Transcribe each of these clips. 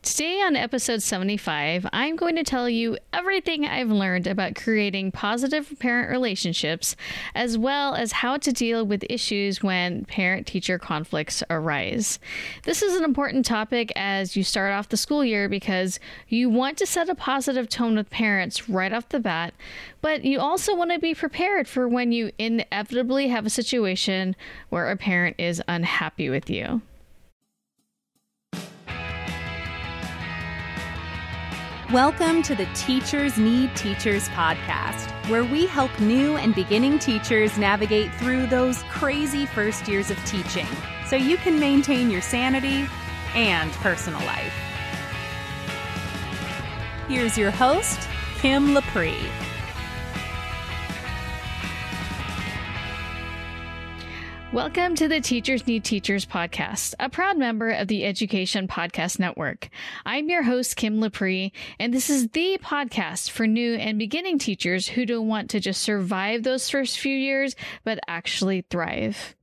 Today on episode 75, I'm going to tell you everything I've learned about creating positive parent relationships, as well as how to deal with issues when parent-teacher conflicts arise. This is an important topic as you start off the school year because you want to set a positive tone with parents right off the bat, but you also want to be prepared for when you inevitably have a situation where a parent is unhappy with you. Welcome to the Teachers Need Teachers podcast, where we help new and beginning teachers navigate through those crazy first years of teaching so you can maintain your sanity and personal life. Here's your host, Kim Lapre. Welcome to the Teachers Need Teachers podcast, a proud member of the Education Podcast Network. I'm your host, Kim Lapre, and this is the podcast for new and beginning teachers who don't want to just survive those first few years, but actually thrive.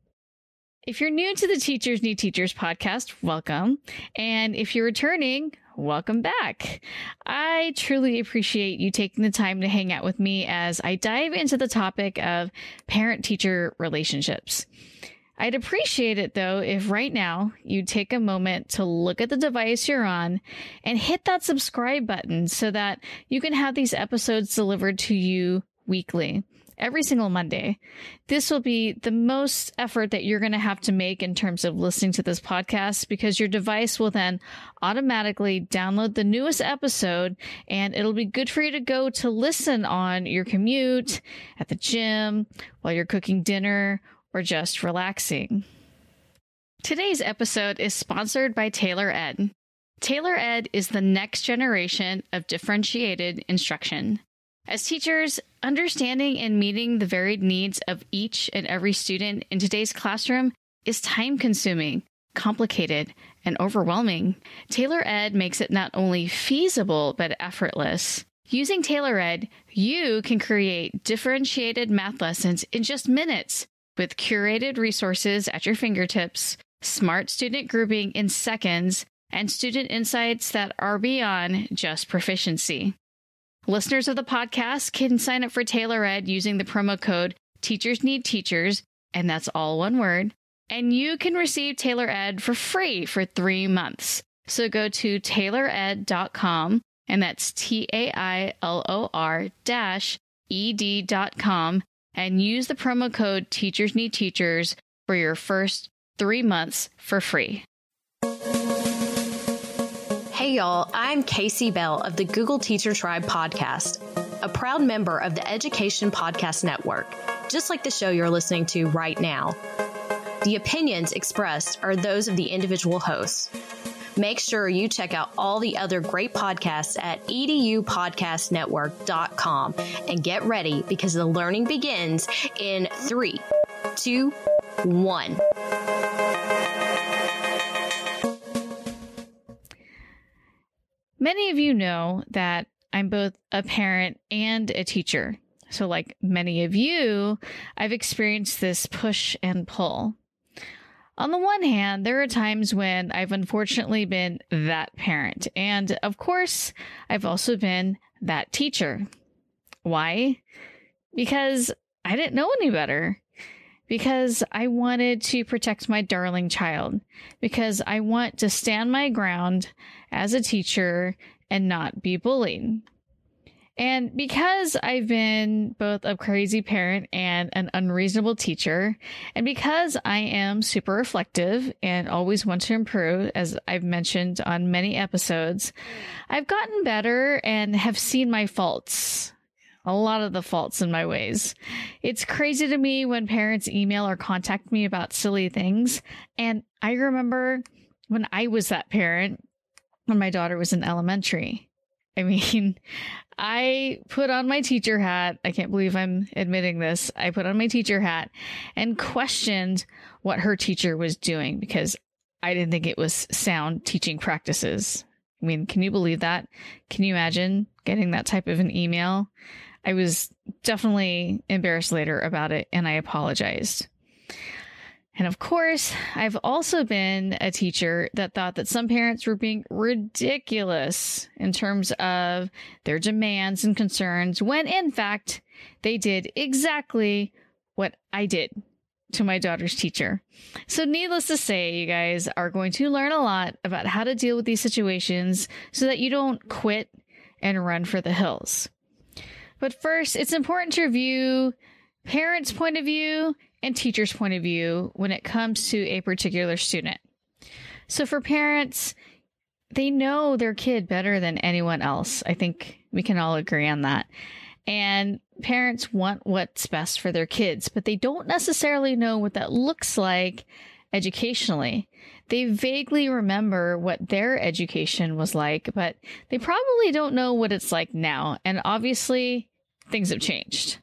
If you're new to the Teachers Need Teachers podcast, welcome. And if you're returning, welcome back. I truly appreciate you taking the time to hang out with me as I dive into the topic of parent-teacher relationships. I'd appreciate it, though, if right now you take a moment to look at the device you're on and hit that subscribe button so that you can have these episodes delivered to you weekly, every single Monday. This will be the most effort that you're going to have to make in terms of listening to this podcast because your device will then automatically download the newest episode and it'll be good for you to go to listen on your commute, at the gym, while you're cooking dinner, or just relaxing. Today's episode is sponsored by Tailor-Ed. Tailor-Ed is the next generation of differentiated instruction. As teachers, understanding and meeting the varied needs of each and every student in today's classroom is time-consuming, complicated, and overwhelming. Tailor-Ed makes it not only feasible, but effortless. Using Tailor-Ed, you can create differentiated math lessons in just minutes, with curated resources at your fingertips, smart student grouping in seconds, and student insights that are beyond just proficiency. Listeners of the podcast can sign up for Tailor-Ed using the promo code TEACHERSNEEDTEACHERS, and that's all one word, and you can receive Tailor-Ed for free for 3 months. So go to Tailor-Ed.com, and that's TAILOR-ED.com, and use the promo code TEACHERSNEEDTEACHERS for your first 3 months for free. Hey y'all, I'm Casey Bell of the Google Teacher Tribe podcast, a proud member of the Education Podcast Network, just like the show you're listening to right now. The opinions expressed are those of the individual hosts. Make sure you check out all the other great podcasts at edupodcastnetwork.com and get ready because the learning begins in 3, 2, 1. Many of you know that I'm both a parent and a teacher. So like many of you, I've experienced this push and pull. On the one hand, there are times when I've unfortunately been that parent. And of course, I've also been that teacher. Why? Because I didn't know any better. Because I wanted to protect my darling child. Because I want to stand my ground as a teacher and not be bullied. And because I've been both a crazy parent and an unreasonable teacher, and because I am super reflective and always want to improve, as I've mentioned on many episodes, I've gotten better and have seen my faults. A lot of the faults in my ways. It's crazy to me when parents email or contact me about silly things. And I remember when I was that parent, when my daughter was in elementary. I mean, I put on my teacher hat. I can't believe I'm admitting this. I put on my teacher hat and questioned what her teacher was doing because I didn't think it was sound teaching practices. I mean, can you believe that? Can you imagine getting that type of an email? I was definitely embarrassed later about it, and I apologized. And of course, I've also been a teacher that thought that some parents were being ridiculous in terms of their demands and concerns, when in fact, they did exactly what I did to my daughter's teacher. So needless to say, you guys are going to learn a lot about how to deal with these situations so that you don't quit and run for the hills. But first, it's important to review parents' point of view and teacher's point of view when it comes to a particular student. So for parents, they know their kid better than anyone else. I think we can all agree on that. And parents want what's best for their kids, but they don't necessarily know what that looks like educationally. They vaguely remember what their education was like, but they probably don't know what it's like now. And obviously, things have changed.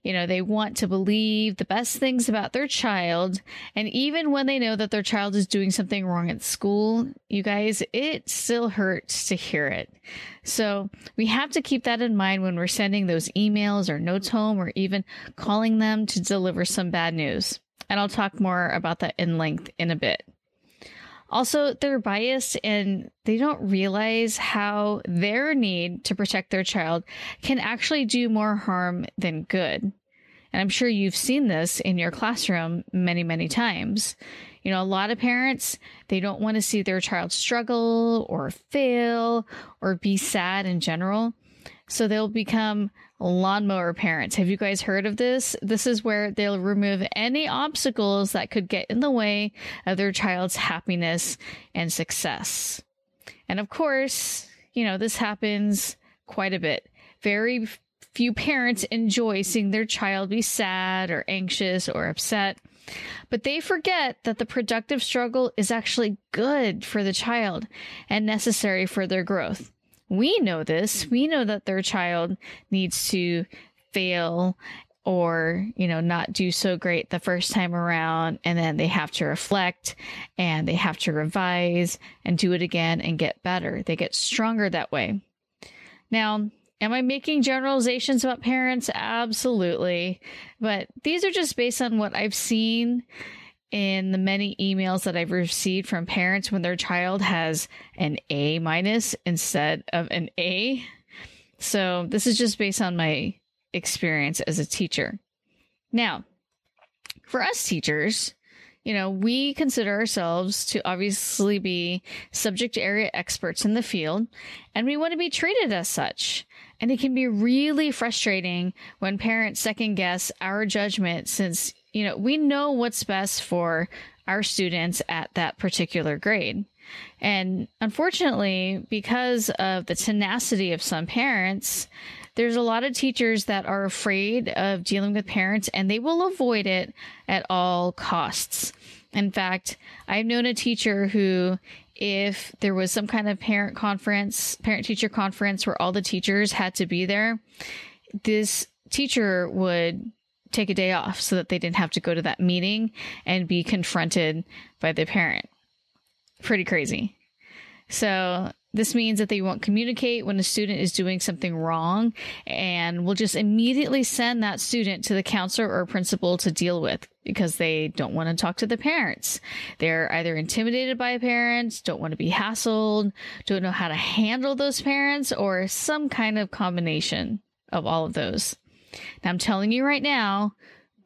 You know, they want to believe the best things about their child. And even when they know that their child is doing something wrong at school, you guys, it still hurts to hear it. So we have to keep that in mind when we're sending those emails or notes home, or even calling them to deliver some bad news. And I'll talk more about that in length in a bit. Also, they're biased and they don't realize how their need to protect their child can actually do more harm than good. And I'm sure you've seen this in your classroom many, many times. You know, a lot of parents, they don't want to see their child struggle or fail or be sad in general. So they'll become lawnmower parents. Have you guys heard of this? This is where they'll remove any obstacles that could get in the way of their child's happiness and success. And of course, you know, this happens quite a bit. Very few parents enjoy seeing their child be sad or anxious or upset, but they forget that the productive struggle is actually good for the child and necessary for their growth. We know this. We know that their child needs to fail or, you know, not do so great the first time around. And then they have to reflect and they have to revise and do it again and get better. They get stronger that way. Now, am I making generalizations about parents? Absolutely. But these are just based on what I've seen in the many emails that I've received from parents when their child has an A- instead of an A. So this is just based on my experience as a teacher. Now, for us teachers, you know, we consider ourselves to obviously be subject area experts in the field, and we want to be treated as such. And it can be really frustrating when parents second guess our judgment, since you know, we know what's best for our students at that particular grade. And unfortunately, because of the tenacity of some parents, there's a lot of teachers that are afraid of dealing with parents and they will avoid it at all costs. In fact, I've known a teacher who, if there was some kind of parent-teacher conference where all the teachers had to be there, this teacher would take a day off so that they didn't have to go to that meeting and be confronted by the parent. Pretty crazy. So this means that they won't communicate when a student is doing something wrong and will just immediately send that student to the counselor or principal to deal with because they don't want to talk to the parents. They're either intimidated by parents, don't want to be hassled, don't know how to handle those parents, or some kind of combination of all of those. Now, I'm telling you right now,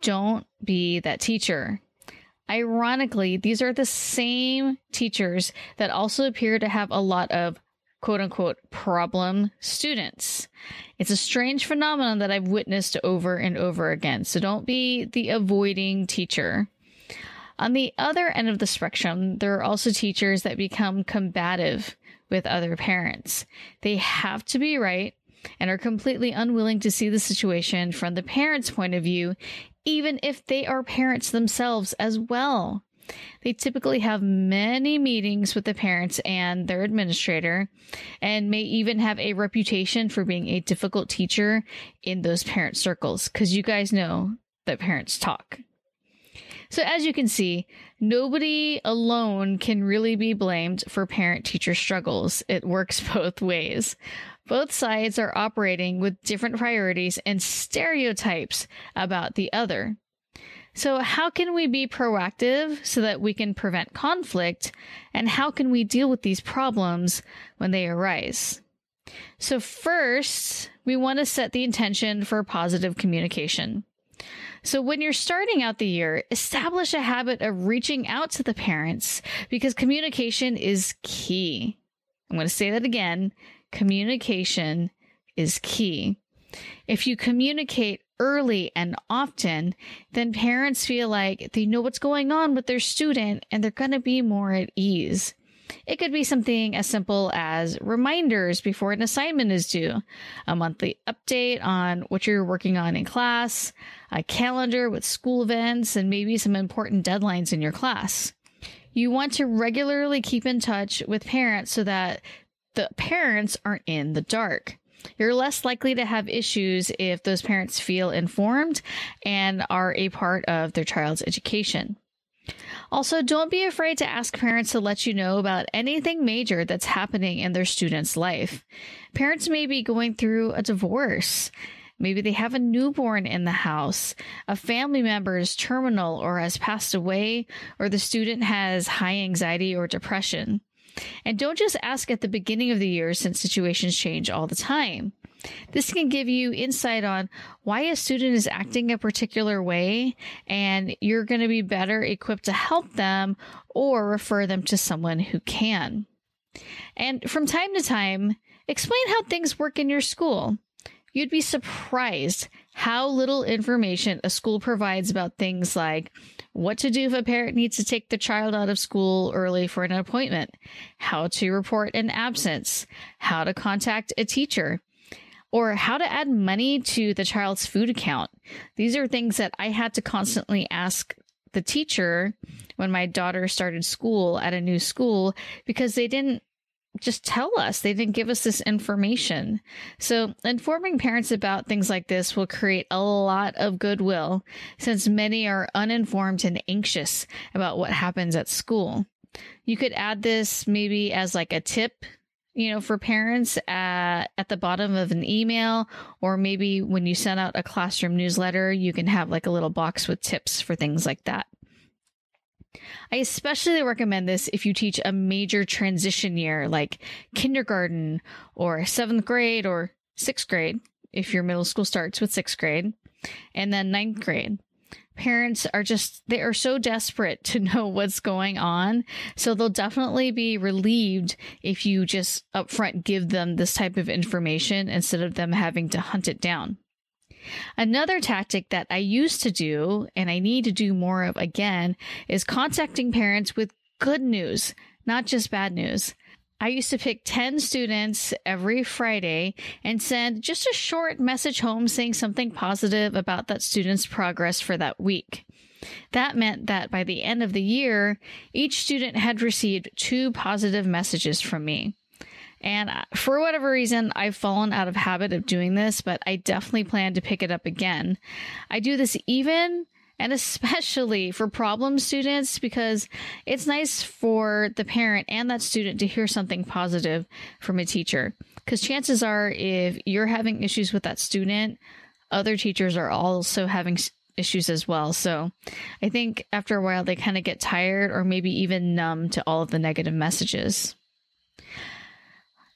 don't be that teacher. Ironically, these are the same teachers that also appear to have a lot of quote unquote problem students. It's a strange phenomenon that I've witnessed over and over again. So don't be the avoiding teacher. On the other end of the spectrum, there are also teachers that become combative with other parents. They have to be right and are completely unwilling to see the situation from the parent's point of view, even if they are parents themselves as well. They typically have many meetings with the parents and their administrator, and may even have a reputation for being a difficult teacher in those parent circles, because you guys know that parents talk. So as you can see, nobody alone can really be blamed for parent-teacher struggles. It works both ways. Both sides are operating with different priorities and stereotypes about the other. So how can we be proactive so that we can prevent conflict? And how can we deal with these problems when they arise? So first, we want to set the intention for positive communication. So when you're starting out the year, establish a habit of reaching out to the parents because communication is key. I'm going to say that again. Communication is key. If you communicate early and often, then parents feel like they know what's going on with their student and they're going to be more at ease. It could be something as simple as reminders before an assignment is due, a monthly update on what you're working on in class, a calendar with school events, and maybe some important deadlines in your class. You want to regularly keep in touch with parents so that the parents aren't in the dark. You're less likely to have issues if those parents feel informed and are a part of their child's education. Also, don't be afraid to ask parents to let you know about anything major that's happening in their student's life. Parents may be going through a divorce. Maybe they have a newborn in the house, a family member is terminal or has passed away, or the student has high anxiety or depression. And don't just ask at the beginning of the year since situations change all the time. This can give you insight on why a student is acting a particular way, and you're going to be better equipped to help them or refer them to someone who can. And from time to time, explain how things work in your school. You'd be surprised how little information a school provides about things like what to do if a parent needs to take the child out of school early for an appointment, how to report an absence, how to contact a teacher, or how to add money to the child's food account. These are things that I had to constantly ask the teacher when my daughter started school at a new school because they didn't just tell us. They didn't give us this information. So informing parents about things like this will create a lot of goodwill since many are uninformed and anxious about what happens at school. You could add this maybe as like a tip, for parents at the bottom of an email, or maybe when you send out a classroom newsletter, you can have like a little box with tips for things like that. I especially recommend this if you teach a major transition year like kindergarten or 7th grade or 6th grade, if your middle school starts with 6th grade, and then 9th grade. Parents they are so desperate to know what's going on. So they'll definitely be relieved if you just upfront give them this type of information instead of them having to hunt it down. Another tactic that I used to do, and I need to do more of again, is contacting parents with good news, not just bad news. I used to pick 10 students every Friday and send just a short message home saying something positive about that student's progress for that week. That meant that by the end of the year, each student had received 2 positive messages from me. And for whatever reason, I've fallen out of habit of doing this, but I definitely plan to pick it up again. I do this even and especially for problem students because it's nice for the parent and that student to hear something positive from a teacher. Because chances are, if you're having issues with that student, other teachers are also having issues as well. So I think after a while, they kind of get tired or maybe even numb to all of the negative messages.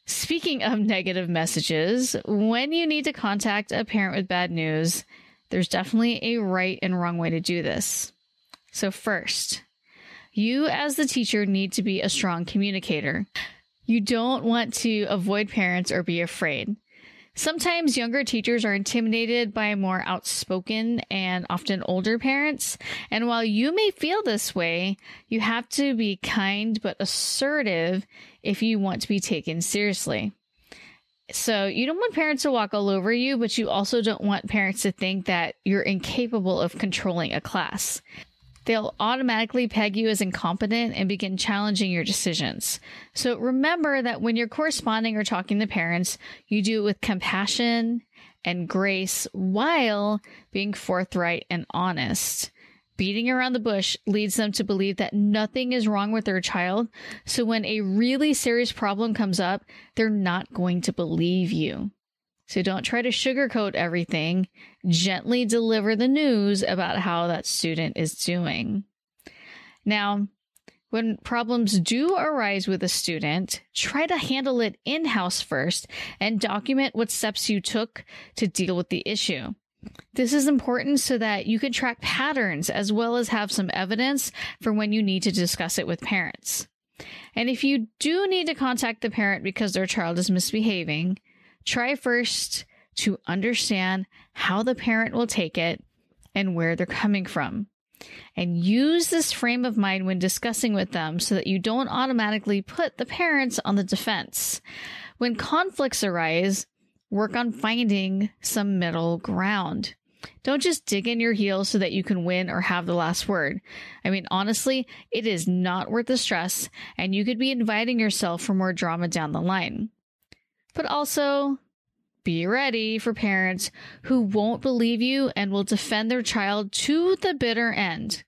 Speaking of negative messages, when you need to contact a parent with bad news, there's definitely a right and wrong way to do this. So first, you as the teacher need to be a strong communicator. You don't want to avoid parents or be afraid. Sometimes younger teachers are intimidated by more outspoken and often older parents. And while you may feel this way, you have to be kind but assertive if you want to be taken seriously. So you don't want parents to walk all over you, but you also don't want parents to think that you're incapable of controlling a class. They'll automatically peg you as incompetent and begin challenging your decisions. So remember that when you're corresponding or talking to parents, you do it with compassion and grace while being forthright and honest. Beating around the bush leads them to believe that nothing is wrong with their child. So when a really serious problem comes up, they're not going to believe you. So don't try to sugarcoat everything. Gently deliver the news about how that student is doing. Now, when problems do arise with a student, try to handle it in-house first and document what steps you took to deal with the issue. This is important so that you can track patterns as well as have some evidence for when you need to discuss it with parents. And if you do need to contact the parent because their child is misbehaving, try first to understand how the parent will take it and where they're coming from. And use this frame of mind when discussing with them so that you don't automatically put the parents on the defense. When conflicts arise, work on finding some middle ground. Don't just dig in your heels so that you can win or have the last word. I mean, honestly, it is not worth the stress, and you could be inviting yourself for more drama down the line. But also, be ready for parents who won't believe you and will defend their child to the bitter end.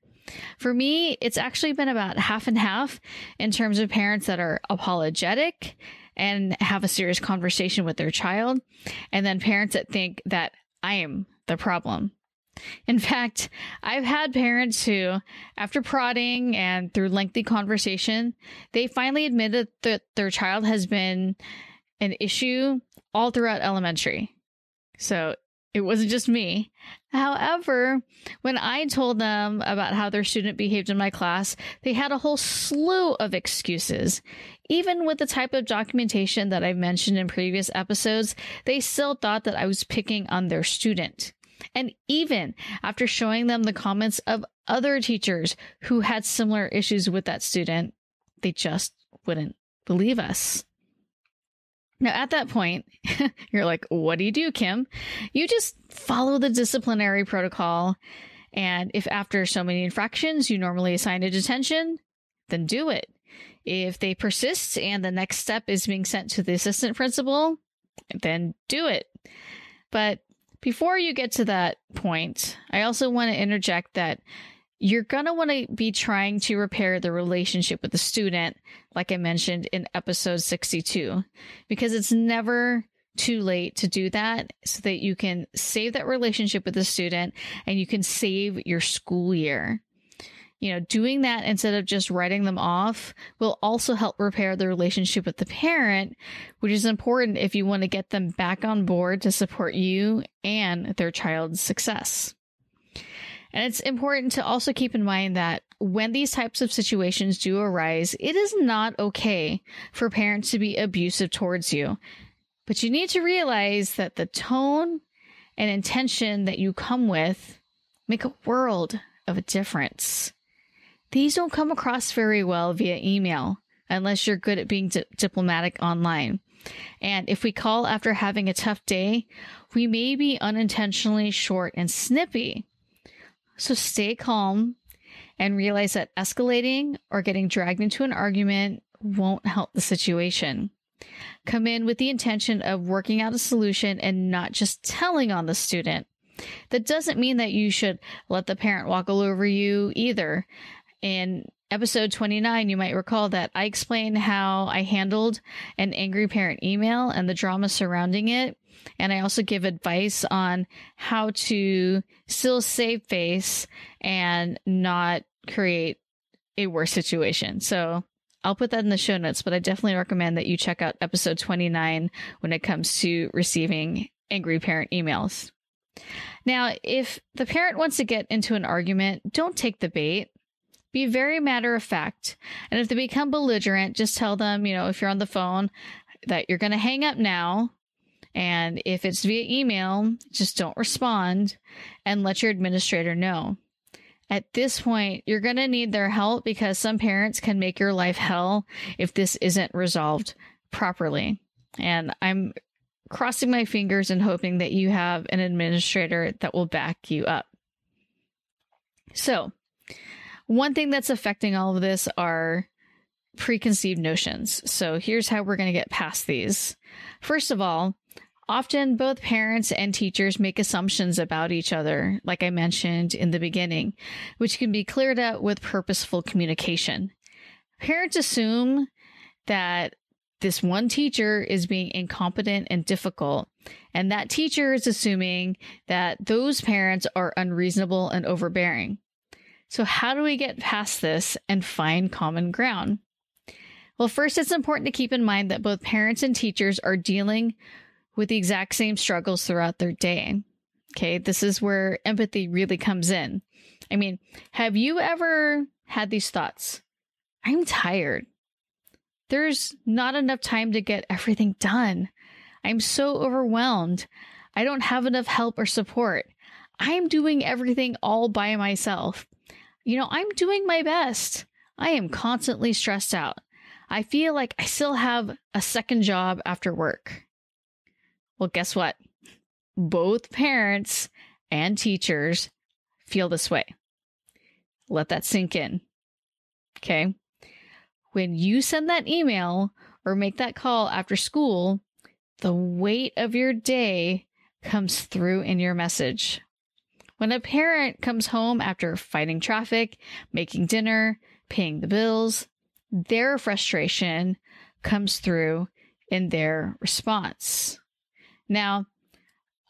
For me, it's actually been about half and half in terms of parents that are apologetic and have a serious conversation with their child, and then parents that think that I am the problem. In fact, I've had parents who, after prodding and through lengthy conversation, they finally admitted that their child has been an issue all throughout elementary. So it wasn't just me. However, when I told them about how their student behaved in my class, they had a whole slew of excuses. Even with the type of documentation that I've mentioned in previous episodes, they still thought that I was picking on their student. And even after showing them the comments of other teachers who had similar issues with that student, they just wouldn't believe us. Now, at that point, you're like, what do, Kim? You just follow the disciplinary protocol. And if after so many infractions you normally assign a detention, then do it. If they persist and the next step is being sent to the assistant principal, then do it. But before you get to that point, I also want to interject that you're going to want to be trying to repair the relationship with the student, like I mentioned in episode 62, because it's never too late to do that so that you can save that relationship with the student and you can save your school year. You know, doing that instead of just writing them off will also help repair the relationship with the parent, which is important if you want to get them back on board to support you and their child's success. And it's important to also keep in mind that when these types of situations do arise, it is not okay for parents to be abusive towards you. But you need to realize that the tone and intention that you come with make a world of a difference. These don't come across very well via email, unless you're good at being diplomatic online. And if we call after having a tough day, we may be unintentionally short and snippy. So stay calm and realize that escalating or getting dragged into an argument won't help the situation. Come in with the intention of working out a solution and not just telling on the student. That doesn't mean that you should let the parent walk all over you either. In episode 29, you might recall that I explained how I handled an angry parent email and the drama surrounding it. And I also give advice on how to still save face and not create a worse situation. So I'll put that in the show notes, but I definitely recommend that you check out episode 29 when it comes to receiving angry parent emails. Now, if the parent wants to get into an argument, don't take the bait. Be very matter of fact. And if they become belligerent, just tell them, if you're on the phone, that you're going to hang up now. And if it's via email, just don't respond and let your administrator know. At this point, you're going to need their help because some parents can make your life hell if this isn't resolved properly. And I'm crossing my fingers and hoping that you have an administrator that will back you up. So, one thing that's affecting all of this are preconceived notions. So here's how we're going to get past these. First of all, often both parents and teachers make assumptions about each other, like I mentioned in the beginning, which can be cleared up with purposeful communication. Parents assume that this one teacher is being incompetent and difficult, and that teacher is assuming that those parents are unreasonable and overbearing. So how do we get past this and find common ground? Well, first, it's important to keep in mind that both parents and teachers are dealing with the exact same struggles throughout their day. Okay, this is where empathy really comes in. I mean, have you ever had these thoughts? I'm tired. There's not enough time to get everything done. I'm so overwhelmed. I don't have enough help or support. I'm doing everything all by myself. I'm doing my best. I am constantly stressed out. I feel like I still have a second job after work. Well, guess what? Both parents and teachers feel this way. Let that sink in. Okay? When you send that email or make that call after school, the weight of your day comes through in your message. When a parent comes home after fighting traffic, making dinner, paying the bills, their frustration comes through in their response. Now,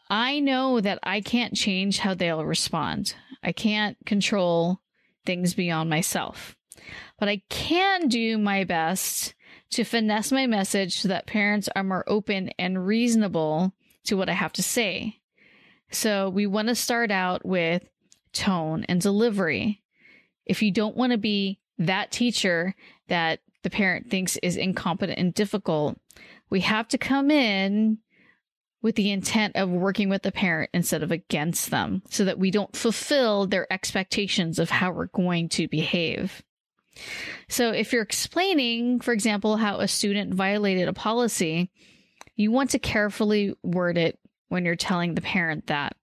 I know that I can't change how they'll respond. I can't control things beyond myself. But I can do my best to finesse my message so that parents are more open and reasonable to what I have to say. So we want to start out with tone and delivery. If you don't want to be that teacher that the parent thinks is incompetent and difficult, we have to come in with the intent of working with the parent instead of against them so that we don't fulfill their expectations of how we're going to behave. So if you're explaining, for example, how a student violated a policy, you want to carefully word it when you're telling the parent that.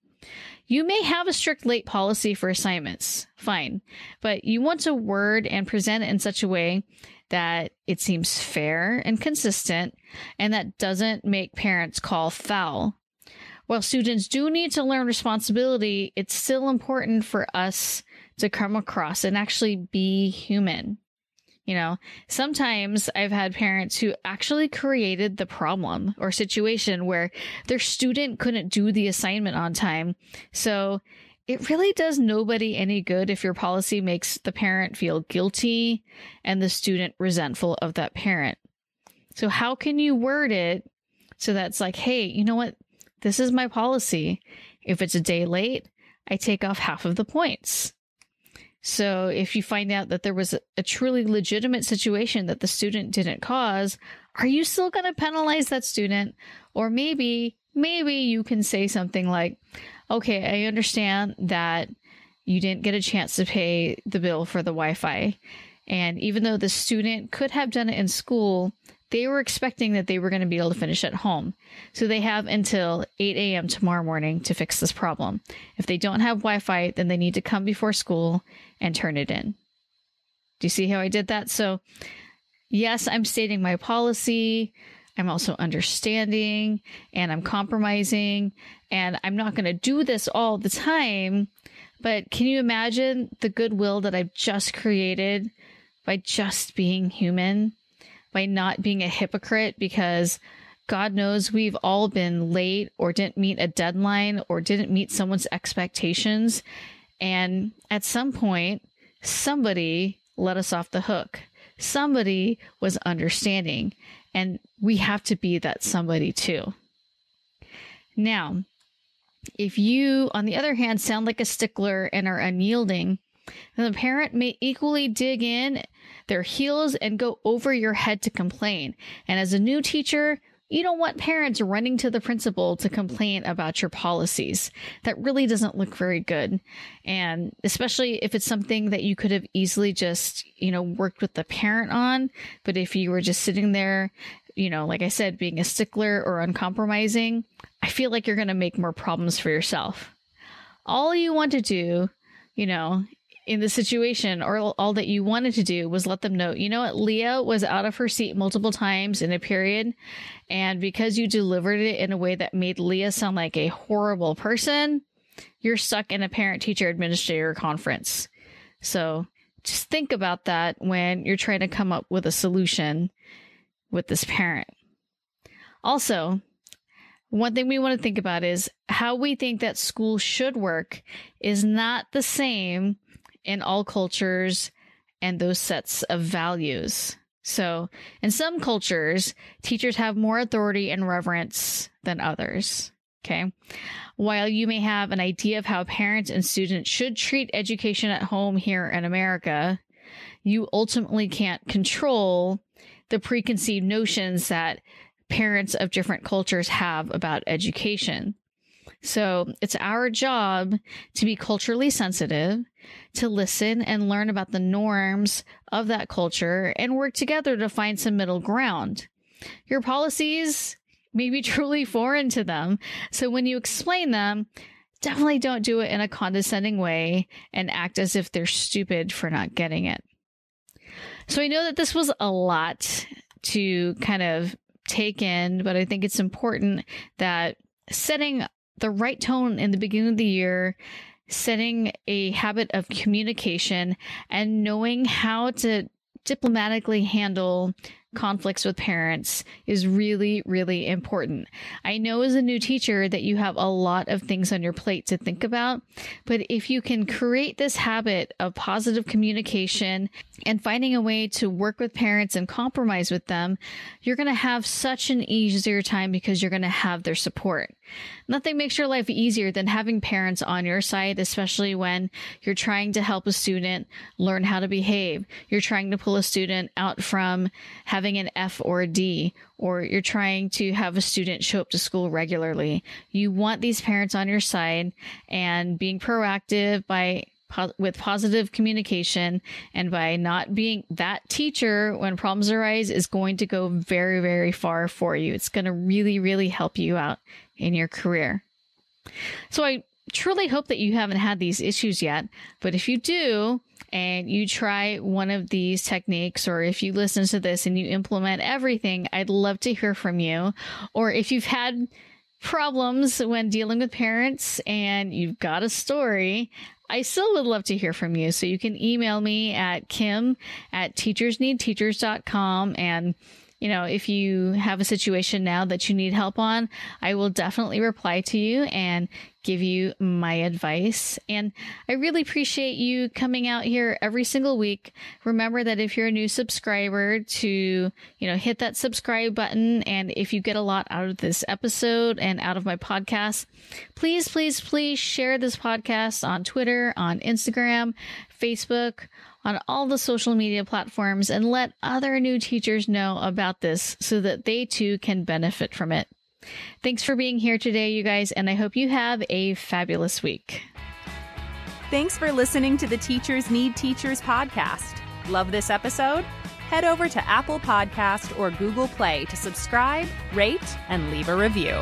You may have a strict late policy for assignments, fine, but you want to word and present it in such a way that it seems fair and consistent and that doesn't make parents call foul. While students do need to learn responsibility, it's still important for us to come across and actually be human. Sometimes I've had parents who actually created the problem or situation where their student couldn't do the assignment on time. So it really does nobody any good if your policy makes the parent feel guilty and the student resentful of that parent. So how can you word it so that it's like, hey, you know what? This is my policy. If it's a day late, I take off half of the points. So if you find out that there was a truly legitimate situation that the student didn't cause, are you still going to penalize that student? Or maybe you can say something like, okay, I understand that you didn't get a chance to pay the bill for the Wi-Fi. And even though the student could have done it in school, they were expecting that they were going to be able to finish at home. So they have until 8 a.m. tomorrow morning to fix this problem. If they don't have Wi-Fi, then they need to come before school and turn it in. Do you see how I did that? So yes, I'm stating my policy. I'm also understanding and I'm compromising, and I'm not going to do this all the time. But can you imagine the goodwill that I've just created by just being human? By not being a hypocrite, because God knows we've all been late or didn't meet a deadline or didn't meet someone's expectations. And at some point, somebody let us off the hook. Somebody was understanding, and we have to be that somebody too. Now, if you, on the other hand, sound like a stickler and are unyielding, then the parent may equally dig in their heels and go over your head to complain. And as a new teacher, you don't want parents running to the principal to complain about your policies. That really doesn't look very good. And especially if it's something that you could have easily just, worked with the parent on. But if you were just sitting there, like I said, being a stickler or uncompromising, I feel like you're going to make more problems for yourself. All you want to do, in the situation, or all that you wanted to do was let them know, what, Leah was out of her seat multiple times in a period. And because you delivered it in a way that made Leah sound like a horrible person, you're stuck in a parent-teacher administrator conference. So just think about that when you're trying to come up with a solution. with this parent. Also, one thing we want to think about is how we think that school should work is not the same in all cultures and those sets of values. So in some cultures, teachers have more authority and reverence than others. Okay. While you may have an idea of how parents and students should treat education at home here in America, you ultimately can't control the preconceived notions that parents of different cultures have about education. So it's our job to be culturally sensitive, to listen and learn about the norms of that culture and work together to find some middle ground. Your policies may be truly foreign to them, so when you explain them, definitely don't do it in a condescending way and act as if they're stupid for not getting it. So I know that this was a lot to kind of take in, but I think it's important that setting the right tone in the beginning of the year, setting a habit of communication, and knowing how to diplomatically handle conflicts with parents is really, really important. I know as a new teacher that you have a lot of things on your plate to think about, but if you can create this habit of positive communication and finding a way to work with parents and compromise with them, you're going to have such an easier time because you're going to have their support. Nothing makes your life easier than having parents on your side, especially when you're trying to help a student learn how to behave. You're trying to pull a student out from having an F or a D, or you're trying to have a student show up to school regularly. You want these parents on your side, and being proactive with positive communication and by not being that teacher when problems arise is going to go very, very far for you. It's going to really, really help you out in your career. So I truly hope that you haven't had these issues yet, but if you do, and you try one of these techniques, or if you listen to this and you implement everything, I'd love to hear from you. Or if you've had problems when dealing with parents and you've got a story, I still would love to hear from you. So you can email me at kim@teachersneedteachers.com. And if you have a situation now that you need help on, I will definitely reply to you and give you my advice. And I really appreciate you coming out here every single week. Remember that if you're a new subscriber to, hit that subscribe button. And if you get a lot out of this episode and out of my podcast, please, please, please share this podcast on Twitter, on Instagram, Facebook, on all the social media platforms, and let other new teachers know about this so that they too can benefit from it. Thanks for being here today, you guys, and I hope you have a fabulous week. Thanks for listening to the Teachers Need Teachers podcast. Love this episode? Head over to Apple Podcast or Google Play to subscribe, rate, and leave a review.